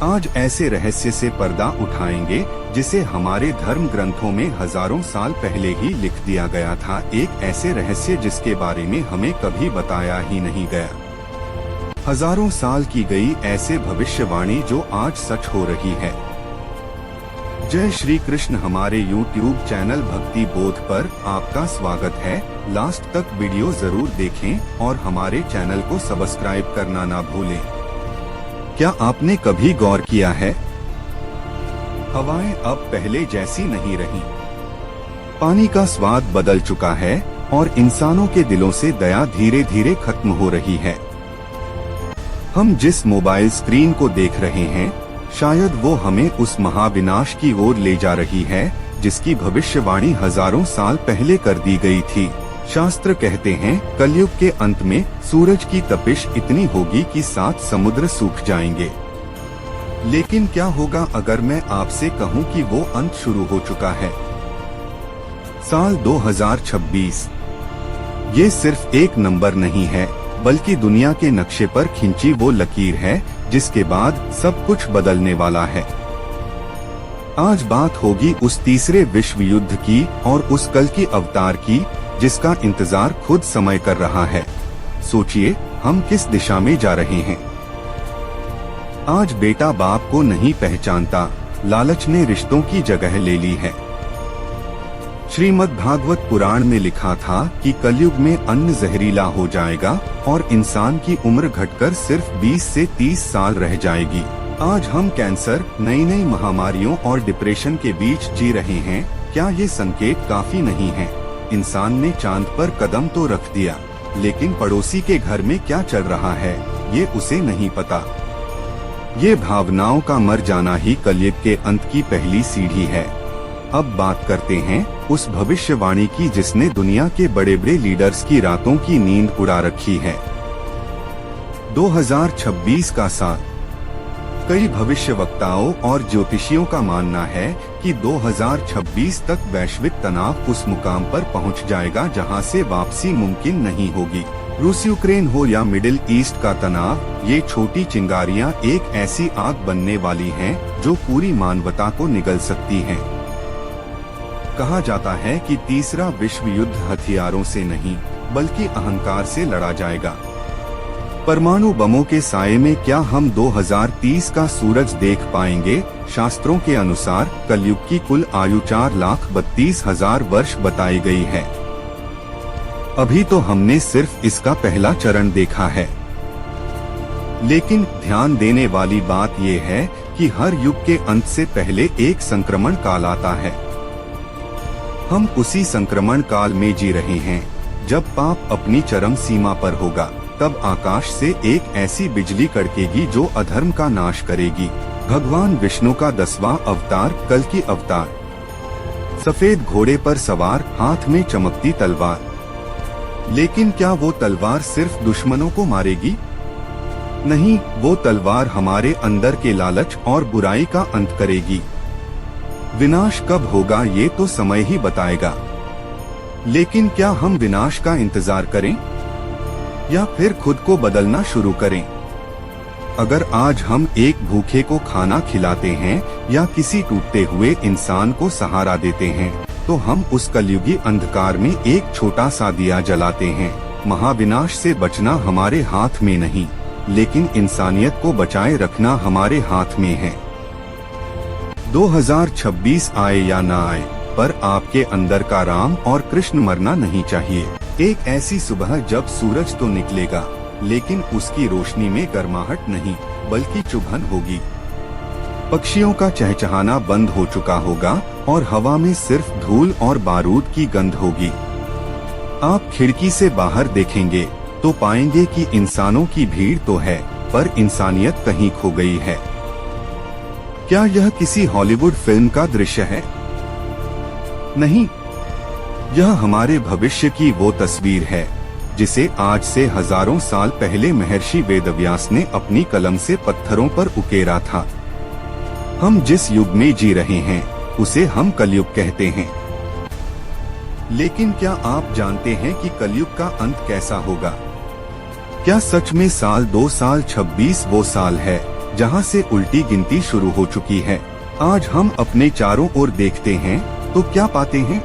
आज ऐसे रहस्य से पर्दा उठाएंगे जिसे हमारे धर्म ग्रंथों में हजारों साल पहले ही लिख दिया गया था। एक ऐसे रहस्य जिसके बारे में हमें कभी बताया ही नहीं गया। हजारों साल की गई ऐसे भविष्यवाणी जो आज सच हो रही है। जय श्री कृष्ण। हमारे YouTube चैनल भक्ति बोध पर आपका स्वागत है। लास्ट तक वीडियो जरूर देखें और हमारे चैनल को सब्सक्राइब करना ना भूलें। क्या आपने कभी गौर किया है, हवाएं अब पहले जैसी नहीं रही। पानी का स्वाद बदल चुका है और इंसानों के दिलों से दया धीरे धीरे खत्म हो रही है। हम जिस मोबाइल स्क्रीन को देख रहे हैं, शायद वो हमें उस महाविनाश की ओर ले जा रही है जिसकी भविष्यवाणी हजारों साल पहले कर दी गई थी। शास्त्र कहते हैं कलयुग के अंत में सूरज की तपिश इतनी होगी कि 7 समुद्र सूख जाएंगे। लेकिन क्या होगा अगर मैं आपसे कहूं कि वो अंत शुरू हो चुका है। साल 2026 ये सिर्फ एक नंबर नहीं है, बल्कि दुनिया के नक्शे पर खिंची वो लकीर है जिसके बाद सब कुछ बदलने वाला है। आज बात होगी उस तीसरे विश्व युद्ध की और उस कल की अवतार की जिसका इंतजार खुद समय कर रहा है। सोचिए, हम किस दिशा में जा रहे हैं। आज बेटा बाप को नहीं पहचानता, लालच ने रिश्तों की जगह ले ली है। श्रीमद् भागवत पुराण में लिखा था कि कलयुग में अन्न जहरीला हो जाएगा और इंसान की उम्र घटकर सिर्फ 20 से 30 साल रह जाएगी। आज हम कैंसर, नई नई महामारियों और डिप्रेशन के बीच जी रहे हैं। क्या ये संकेत काफी नहीं है? इंसान ने चांद पर कदम तो रख दिया, लेकिन पड़ोसी के घर में क्या चल रहा है ये उसे नहीं पता। ये भावनाओं का मर जाना ही कलयुग के अंत की पहली सीढ़ी है। अब बात करते हैं उस भविष्यवाणी की जिसने दुनिया के बड़े बड़े लीडर्स की रातों की नींद उड़ा रखी है। 2026 का साल। कई भविष्यवक्ताओं और ज्योतिषियों का मानना है कि 2026 तक वैश्विक तनाव उस मुकाम पर पहुंच जाएगा जहां से वापसी मुमकिन नहीं होगी। रूस यूक्रेन हो या मिडिल ईस्ट का तनाव, ये छोटी चिंगारियां एक ऐसी आग बनने वाली हैं जो पूरी मानवता को निगल सकती हैं। कहा जाता है कि तीसरा विश्व युद्ध हथियारों से नहीं बल्कि अहंकार से लड़ा जाएगा। परमाणु बमों के साये में क्या हम 2030 का सूरज देख पाएंगे? शास्त्रों के अनुसार कलयुग की कुल आयु 4,32,000 वर्ष बताई गई है। अभी तो हमने सिर्फ इसका पहला चरण देखा है। लेकिन ध्यान देने वाली बात ये है कि हर युग के अंत से पहले एक संक्रमण काल आता है। हम उसी संक्रमण काल में जी रहे हैं। जब पाप अपनी चरम सीमा पर होगा, तब आकाश से एक ऐसी बिजली कड़केगी जो अधर्म का नाश करेगी। भगवान विष्णु का 10वां अवतार कल की अवतार। सफेद घोड़े पर सवार, हाथ में चमकती तलवार। लेकिन क्या वो तलवार सिर्फ दुश्मनों को मारेगी? नहीं, वो तलवार हमारे अंदर के लालच और बुराई का अंत करेगी। विनाश कब होगा ये तो समय ही बताएगा। लेकिन क्या हम विनाश का इंतजार करें या फिर खुद को बदलना शुरू करें? अगर आज हम एक भूखे को खाना खिलाते हैं या किसी टूटते हुए इंसान को सहारा देते हैं, तो हम उस कलयुगी अंधकार में एक छोटा सा दिया जलाते हैं। महाविनाश से बचना हमारे हाथ में नहीं, लेकिन इंसानियत को बचाए रखना हमारे हाथ में है। 2026 आए या ना आए, पर आपके अंदर का राम और कृष्ण मरना नहीं चाहिए। एक ऐसी सुबह जब सूरज तो निकलेगा, लेकिन उसकी रोशनी में गर्माहट नहीं बल्कि चुभन होगी। पक्षियों का चहचहाना बंद हो चुका होगा और हवा में सिर्फ धूल और बारूद की गंध होगी। आप खिड़की से बाहर देखेंगे तो पाएंगे कि इंसानों की भीड़ तो है, पर इंसानियत कहीं खो गई है। क्या यह किसी हॉलीवुड फिल्म का दृश्य है? नहीं, यह हमारे भविष्य की वो तस्वीर है जिसे आज से हजारों साल पहले महर्षि वेदव्यास ने अपनी कलम से पत्थरों पर उकेरा था। हम जिस युग में जी रहे हैं उसे हम कलयुग कहते हैं। लेकिन क्या आप जानते हैं कि कलयुग का अंत कैसा होगा? क्या सच में साल 2026 वो साल है जहां से उल्टी गिनती शुरू हो चुकी है। आज हम अपने चारों ओर देखते हैं तो क्या पाते हैं?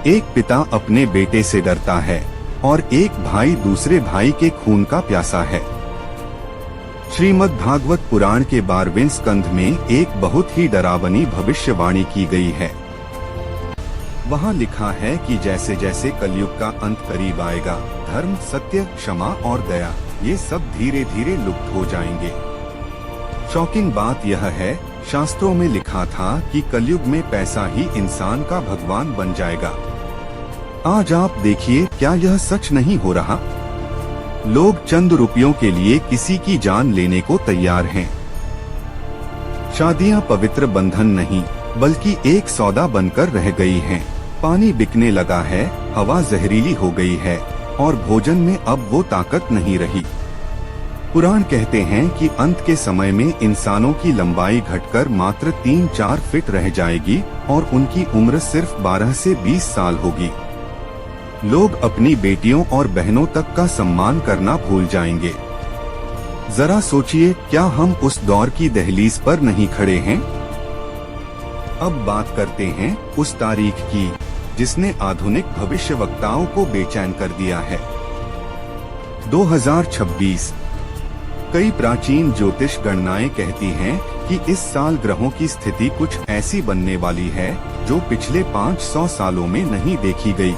एक पिता अपने बेटे से डरता है और एक भाई दूसरे भाई के खून का प्यासा है। श्रीमद् भागवत पुराण के 12वें स्कंध में एक बहुत ही डरावनी भविष्यवाणी की गई है। वहाँ लिखा है कि जैसे जैसे कलयुग का अंत करीब आएगा, धर्म, सत्य, क्षमा और दया ये सब धीरे धीरे लुप्त हो जाएंगे। शॉकिंग बात यह है, शास्त्रों में लिखा था कि कलयुग में पैसा ही इंसान का भगवान बन जाएगा। आज आप देखिए, क्या यह सच नहीं हो रहा? लोग चंद रुपयों के लिए किसी की जान लेने को तैयार हैं। शादियां पवित्र बंधन नहीं बल्कि एक सौदा बनकर रह गई हैं। पानी बिकने लगा है, हवा जहरीली हो गई है और भोजन में अब वो ताकत नहीं रही। पुराण कहते हैं कि अंत के समय में इंसानों की लंबाई घटकर मात्र 3-4 फीट रह जाएगी और उनकी उम्र सिर्फ 12 से 20 साल होगी। लोग अपनी बेटियों और बहनों तक का सम्मान करना भूल जाएंगे। जरा सोचिए, क्या हम उस दौर की दहलीज पर नहीं खड़े हैं? अब बात करते हैं उस तारीख की जिसने आधुनिक भविष्यवक्ताओं को बेचैन कर दिया है। 2026। कई प्राचीन ज्योतिष गणनाएं कहती हैं कि इस साल ग्रहों की स्थिति कुछ ऐसी बनने वाली है जो पिछले 500 सालों में नहीं देखी गई।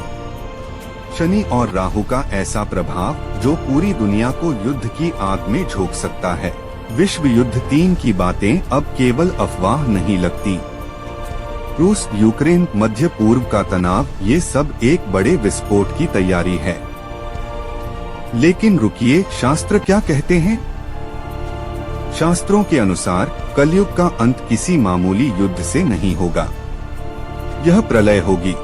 शनि और राहु का ऐसा प्रभाव जो पूरी दुनिया को युद्ध की आग में झोंक सकता है। विश्व युद्ध 3 की बातें अब केवल अफवाह नहीं लगती। रूस, यूक्रेन, मध्य पूर्व का तनाव, ये सब एक बड़े विस्फोट की तैयारी है। लेकिन रुकिए, शास्त्र क्या कहते हैं? शास्त्रों के अनुसार कलयुग का अंत किसी मामूली युद्ध से नहीं होगा। यह प्रलय होगी,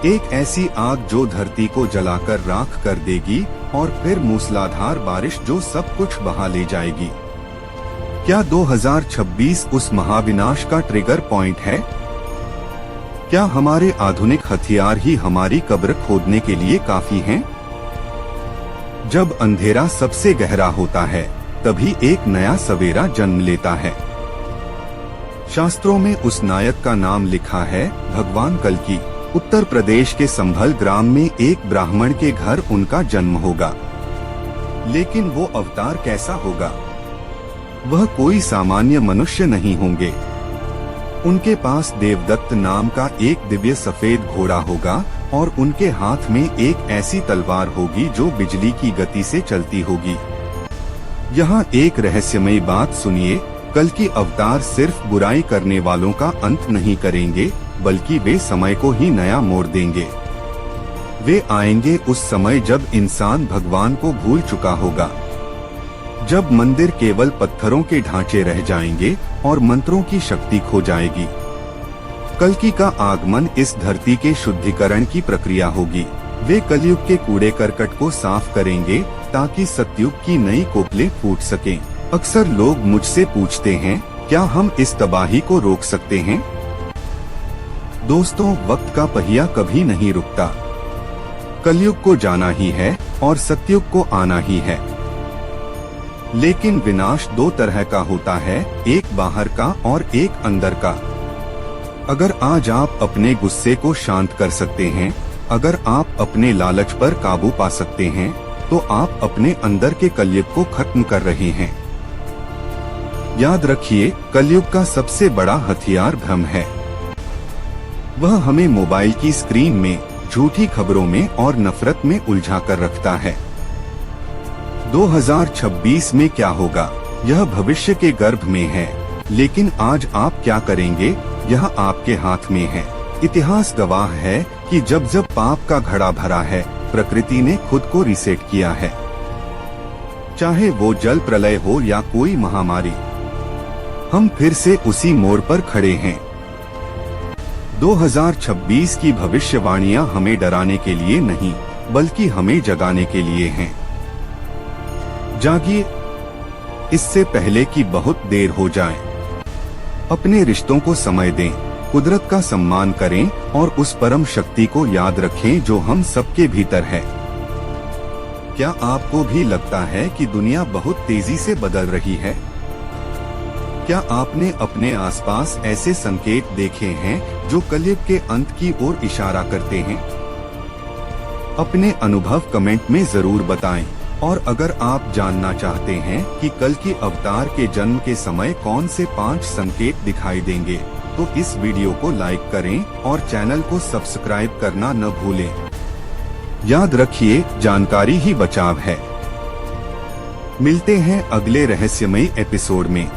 एक ऐसी आग जो धरती को जलाकर राख कर देगी और फिर मूसलाधार बारिश जो सब कुछ बहा ले जाएगी। क्या 2026 उस महाविनाश का ट्रिगर पॉइंट है? क्या हमारे आधुनिक हथियार ही हमारी कब्र खोदने के लिए काफी हैं? जब अंधेरा सबसे गहरा होता है तभी एक नया सवेरा जन्म लेता है। शास्त्रों में उस नायक का नाम लिखा है भगवान कल्कि। उत्तर प्रदेश के संभल ग्राम में एक ब्राह्मण के घर उनका जन्म होगा। लेकिन वो अवतार कैसा होगा? वह कोई सामान्य मनुष्य नहीं होंगे। उनके पास देवदत्त नाम का एक दिव्य सफेद घोड़ा होगा और उनके हाथ में एक ऐसी तलवार होगी जो बिजली की गति से चलती होगी। यहाँ एक रहस्यमयी बात सुनिए, कल्कि अवतार सिर्फ बुराई करने वालों का अंत नहीं करेंगे बल्कि वे समय को ही नया मोड़ देंगे। वे आएंगे उस समय जब इंसान भगवान को भूल चुका होगा, जब मंदिर केवल पत्थरों के ढांचे रह जाएंगे और मंत्रों की शक्ति खो जाएगी। कल्कि का आगमन इस धरती के शुद्धिकरण की प्रक्रिया होगी। वे कलयुग के कूड़े करकट को साफ करेंगे ताकि सतयुग की नई कोपलें फूट सकें। अक्सर लोग मुझसे पूछते हैं, क्या हम इस तबाही को रोक सकते हैं? दोस्तों, वक्त का पहिया कभी नहीं रुकता। कलयुग को जाना ही है और सतयुग को आना ही है। लेकिन विनाश 2 तरह का होता है, एक बाहर का और एक अंदर का। अगर आज आप अपने गुस्से को शांत कर सकते हैं, अगर आप अपने लालच पर काबू पा सकते हैं, तो आप अपने अंदर के कलयुग को खत्म कर रहे हैं। याद रखिए, कलयुग का सबसे बड़ा हथियार भ्रम है। वह हमें मोबाइल की स्क्रीन में, झूठी खबरों में और नफरत में उलझा कर रखता है। 2026 में क्या होगा, यह भविष्य के गर्भ में है, लेकिन आज आप क्या करेंगे, यह आपके हाथ में है। इतिहास गवाह है कि जब जब पाप का घड़ा भरा है, प्रकृति ने खुद को रिसेट किया है। चाहे वो जल प्रलय हो या कोई महामारी, हम फिर से उसी मोड़ पर खड़े हैं। 2026 की भविष्यवाणियां हमें डराने के लिए नहीं, बल्कि हमें जगाने के लिए हैं। जागिए, इससे पहले कि बहुत देर हो जाए। अपने रिश्तों को समय दें, कुदरत का सम्मान करें और उस परम शक्ति को याद रखें जो हम सबके भीतर है। क्या आपको भी लगता है कि दुनिया बहुत तेजी से बदल रही है? क्या आपने अपने आसपास ऐसे संकेत देखे हैं जो कलयुग के अंत की ओर इशारा करते हैं? अपने अनुभव कमेंट में जरूर बताएं। और अगर आप जानना चाहते हैं कि कल की अवतार के जन्म के समय कौन से 5 संकेत दिखाई देंगे, तो इस वीडियो को लाइक करें और चैनल को सब्सक्राइब करना न भूलें। याद रखिए, जानकारी ही बचाव है। मिलते हैं अगले रहस्यमयी एपिसोड में।